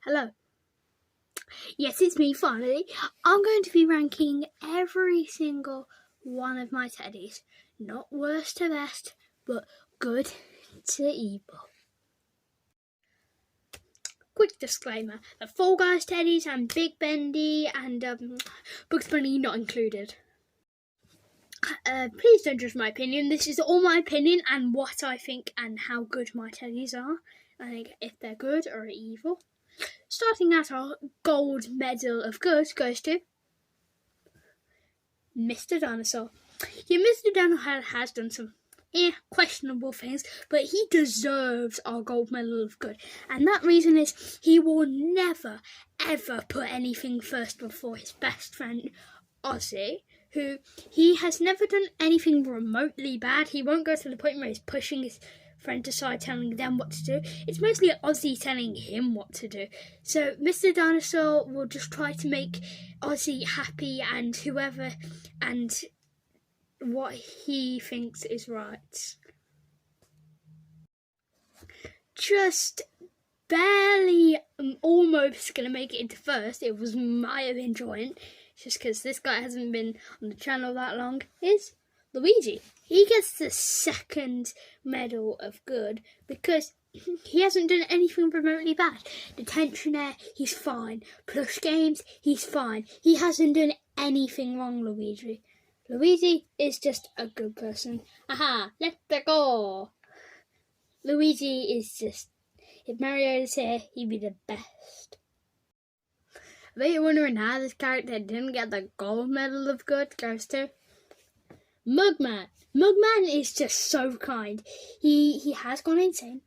Hello. Yes, it's me finally. I'm going to be ranking every single one of my teddies. Not worst to best, but good to evil. Quick disclaimer, the Fall Guys teddies and Big Bendy and Bugs Bunny not included. Please don't judge my opinion. This is all my opinion and what I think and how good my teddies are. I think if they're good or evil. Starting at our gold medal of good goes to Mr. Dinosaur. Yeah, Mr. Dinosaur has done some questionable things, but he deserves our gold medal of good. And that reason is he will never, ever put anything first before his best friend, Ozzy, who he has never done anything remotely bad. He won't go to the point where he's pushing his friend aside, telling them what to do. It's mostly Ozzy telling him what to do. So Mr. Dinosaur will just try to make Ozzy happy and whoever and what he thinks is right. Just barely, almost gonna make it into first. It was my own joint, just because this guy hasn't been on the channel that long, is Luigi. He gets the second medal of good because he hasn't done anything remotely bad. Detention Air, he's fine. Plush Games, he's fine. He hasn't done anything wrong, Luigi. Luigi is just a good person. Aha, let go. Luigi is just, if Mario was here, he'd be the best. I bet you're wondering how this character didn't get the gold medal of good goes to Mugman. Mugman is just so kind. He has gone insane.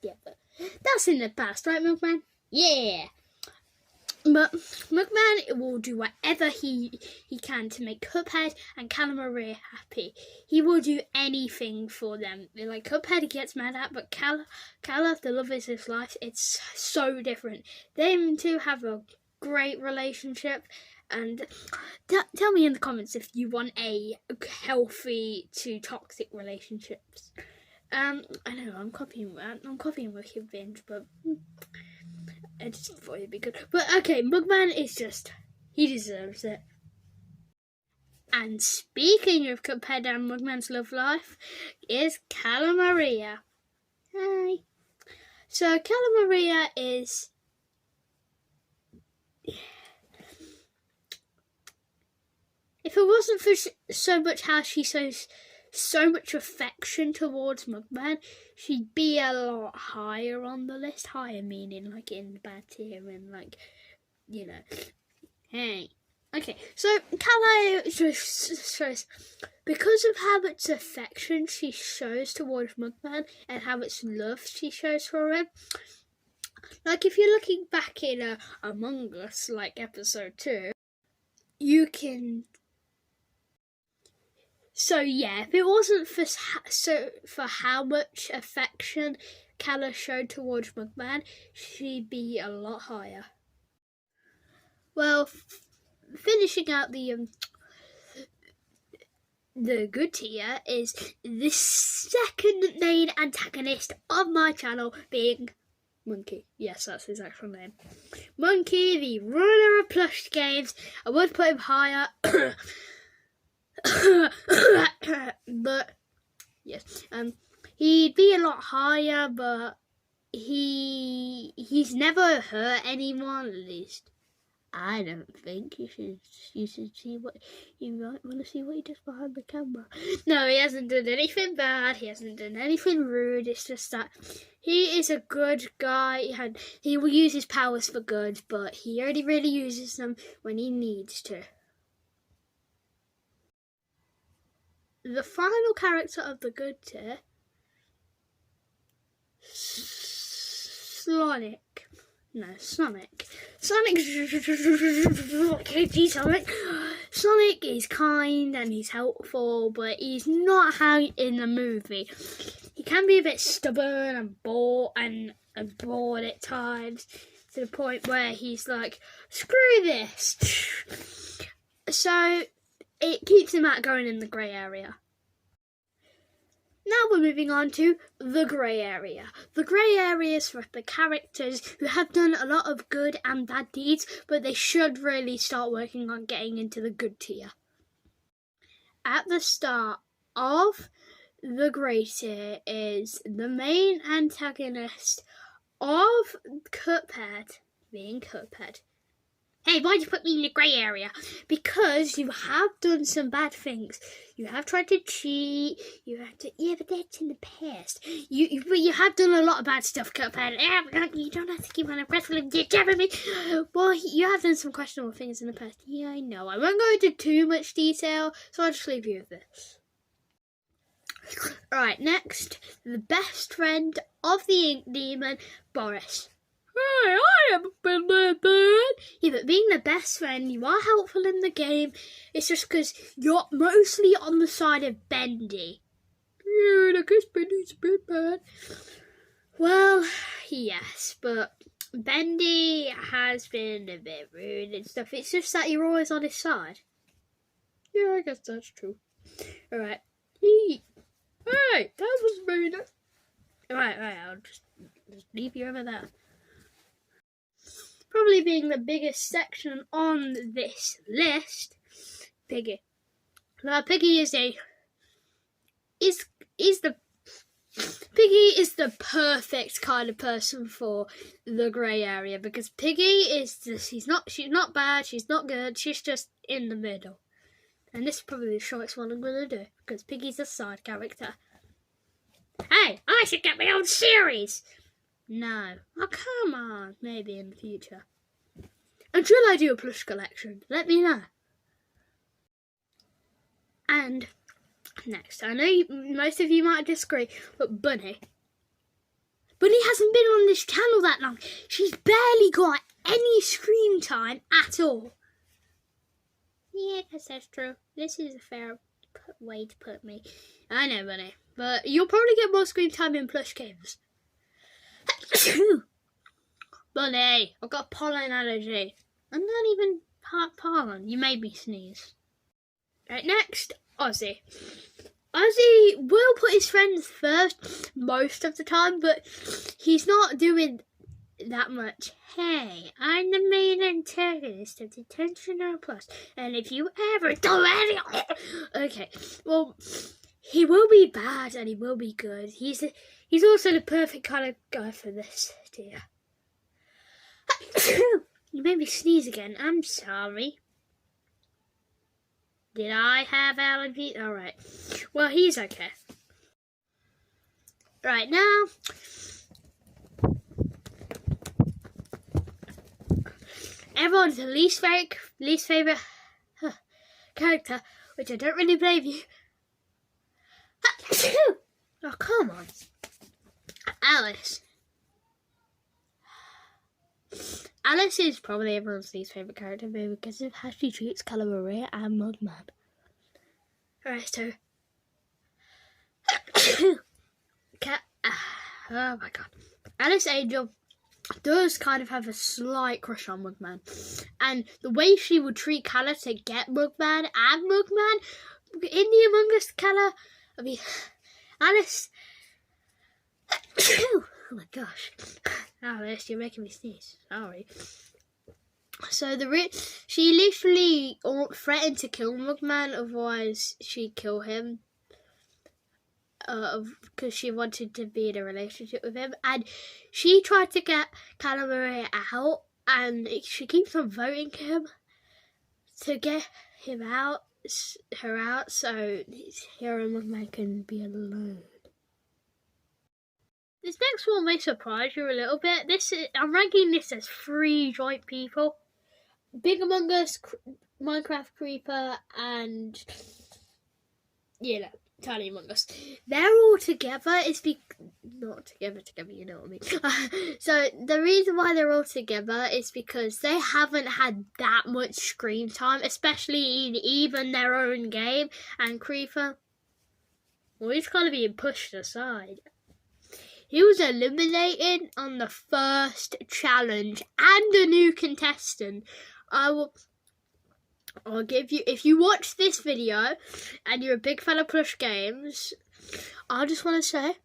Yeah, but that's in the past, right, Mugman? Yeah. But Mugman will do whatever he can to make Cuphead and Calamaria happy. He will do anything for them. Like Cuphead he gets mad at, but Cala, the love is his life, it's so different. Them two have a great relationship. And tell me in the comments if you want a healthy to toxic relationships. I don't know, I'm copying Wicked Binge, but I just thought it'd be good. But okay, Mugman is just, he deserves it. And speaking of Cuphead and Mugman's love life, is Calamaria. Hi. So Calamaria is, if it wasn't for so much how she shows so much affection towards Mugman, she'd be a lot higher on the list. Higher meaning like in the bad tier and like, you know. Hey. Okay, so Cala just shows, because of how much affection she shows towards Mugman and how much love she shows for him. Like if you're looking back in Among Us, like episode 2, you can. So yeah, if it wasn't for how much affection Cala showed towards Mugman, she'd be a lot higher. Well, finishing out the good tier is the second main antagonist of my channel being Monkey. Yes, that's his actual name. Monkey, the ruler of plush games. I would put him higher. But yes, he'd be a lot higher, but he's never hurt anyone. At least I don't think. You should see what you might want to see what he does behind the camera. No, he hasn't done anything bad. He hasn't done anything rude. It's just that he is a good guy, and he will use his powers for good, but he only really uses them when he needs to. The final character of the good tier, Sonic. Sonic. Sonic is kind and he's helpful, but he's not how in the movie. He can be a bit stubborn and bored at times, to the point where he's like, screw this. So it keeps him out going in the grey area. Now we're moving on to the grey area. The grey area is for the characters who have done a lot of good and bad deeds, but they should really start working on getting into the good tier. At the start of the grey tier is the main antagonist of Cuphead, being Cuphead. Hey, why'd you put me in the grey area? Because you have done some bad things. You have tried to cheat. You have to... Yeah, but that's in the past. You have done a lot of bad stuff, Cuphead. You don't have to keep on aggressively jabbing me. Well, you have done some questionable things in the past. Yeah, I know. I won't go into too much detail, so I'll just leave you with this. Right, next, the best friend of the Ink Demon, Boris. Hey, I haven't been that bad. Yeah, but being the best friend, you are helpful in the game. It's just because you're mostly on the side of Bendy. Yeah, I guess Bendy's a bit bad. Well, yes, but Bendy has been a bit rude and stuff. It's just that you're always on his side. Yeah, I guess that's true. Alright. Hey, that was very nice. Right, I'll just leave you over there. Probably being the biggest section on this list, Piggy. Now, Piggy is the perfect kind of person for the grey area, because Piggy is just, she's not bad, she's not good, she's just in the middle. And this is probably the shortest one I'm gonna do, because Piggy's a side character. Hey, I should get my own series. No. Oh, come on. Maybe in the future. Until I do a plush collection, let me know. And next, I know most of you might disagree, but Bunny hasn't been on this channel that long. She's barely got any screen time at all. Yeah, I guess that's true. This is a fair way to put me. I know, Bunny, but you'll probably get more screen time in plush games. Bunny, I've got pollen allergy. I'm not even pollen. You made me sneeze. Right, next, Ozzy. Ozzy will put his friends first most of the time, but he's not doing that much. Hey, I'm the main antagonist of Detention R+, and if you ever do any... Okay, well, he will be bad and he will be good. He's also the perfect kind of guy for this tier. You made me sneeze again. I'm sorry. Did I have allergies? Alright. Well, he's okay. Right, now... everyone's least favourite character, which I don't really blame you. Oh, come on. Alice. Alice is probably everyone's least favourite character because of how she treats Calamari and Mugman. Alright, so... oh my god. Alice Angel does kind of have a slight crush on Mugman. And the way she would treat Calla to get Mugman and Mugman in the Among Us Calla... I mean, Alice... oh my gosh. Alice, you're making me sneeze. Sorry. So she literally threatened to kill Mugman, otherwise she'd kill him. Because she wanted to be in a relationship with him. And she tried to get Calamari out, and she keeps on voting him to get him out, her out, so her and Mugman can be alone. This next one may surprise you a little bit. I'm ranking this as 3 joint people. Big Among Us, Minecraft Creeper, and Tiny Among Us. They're all together. Not together, you know what I mean. So the reason why they're all together is because they haven't had that much screen time, especially in even their own game. And Creeper, well, he's kind of being pushed aside. He was eliminated on the first challenge and a new contestant. I'll give you, if you watch this video and you're a big fan of plush games, I just want to say,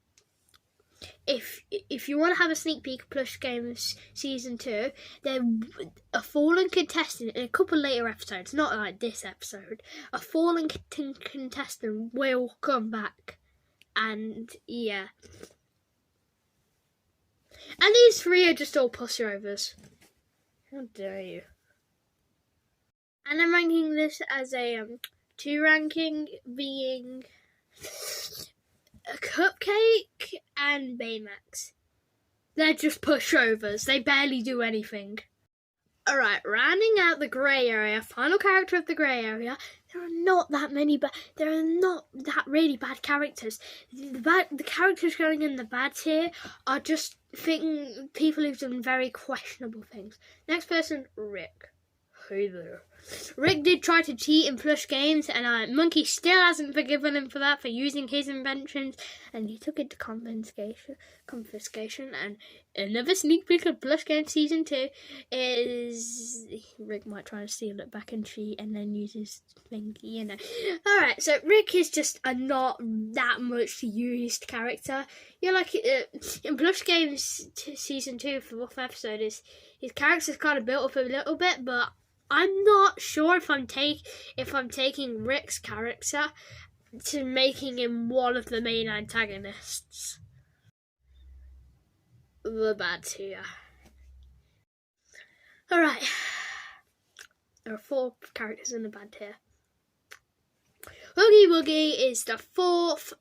if you want to have a sneak peek of Plush Games Season 2, then a fallen contestant in a couple later episodes, not like this episode, a fallen contestant will come back. And yeah. And these three are just all pushovers. How dare you. And I'm ranking this as a 2 ranking, being a Cupcake and Baymax. They're just pushovers. They barely do anything. Alright, rounding out the grey area, final character of the grey area, there are not that many, but there are not that really bad characters. The characters going in the bad tier are just people who've done very questionable things. Next person, Rick. Hey there. Rick did try to cheat in Plush Games, and Monkey still hasn't forgiven him for that, for using his inventions, and he took it to confiscation. And another sneak peek of Plush Games Season 2 is Rick might try to steal it back and cheat, and then use his thing, you know. Alright, so Rick is just a not that much used character. You're like, in Plush Games Season 2, for fourth episode, his character's kind of built up a little bit, but I'm not sure if I'm taking Rick's character to making him one of the main antagonists. The bad tier. Alright. There are 4 characters in the bad tier. Oogie Woogie is the 4th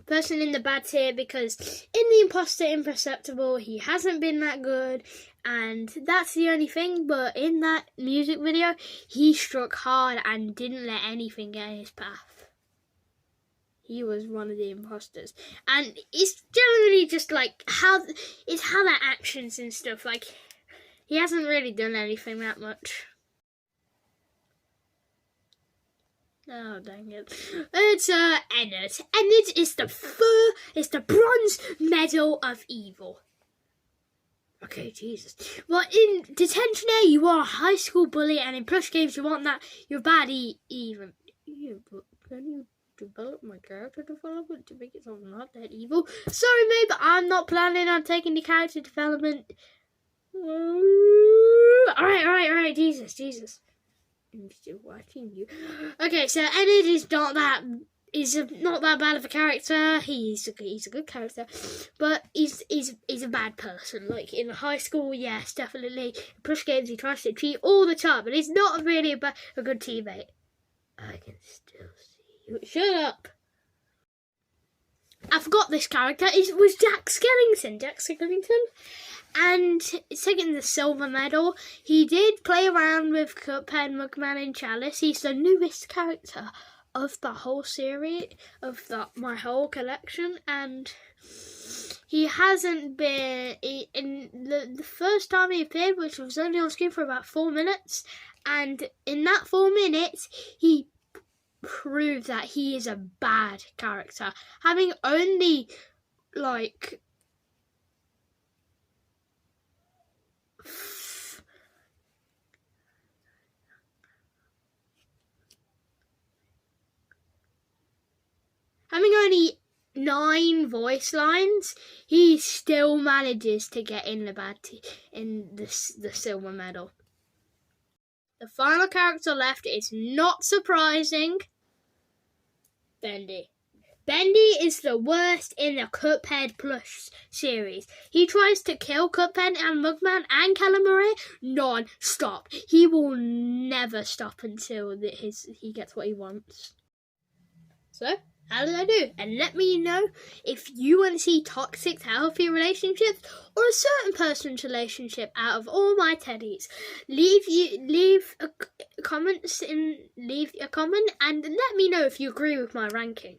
person in the bad tier, because in the Imposter Imperceptible, he hasn't been that good, and that's the only thing. But in that music video, he struck hard and didn't let anything get in his path. He was one of the imposters, and it's generally just like how their actions and stuff. Like, he hasn't really done anything that much. Oh, dang it. It's Ennard. Ennard is the bronze medal of evil. Okay, Jesus. Well, in Detention A, you are a high school bully, and in Plush Games, you want that. You're bad even. Can you develop my character development to make it something not that evil? Sorry, mate, but I'm not planning on taking the character development. Alright, Jesus. I'm still watching you. Okay, so Ennard is not that bad of a character. He's a good character, but he's a bad person. Like, in high school, yes, definitely. In Plush Games, he tries to cheat all the time, but he's not really a good teammate. I can still see you. Shut up. I forgot this character. It was Jack Skellington. And taking the silver medal, he did play around with Cuphead, Mugman, and Chalice. He's the newest character of the whole series, of my whole collection, and he hasn't been in the first time he appeared, which was only on screen for about 4 minutes, and in that 4 minutes, he proved that he is a bad character, having only having only 9 voice lines, he still manages to get in the silver medal. The final character left is, not surprising, Bendy. Bendy is the worst in the Cuphead Plush series. He tries to kill Cuphead and Mugman and Calamari non-stop. He will never stop until he gets what he wants. So, how did I do? And let me know if you want to see toxic to healthy relationships or a certain person's relationship out of all my teddies. Leave a comment and let me know if you agree with my ranking.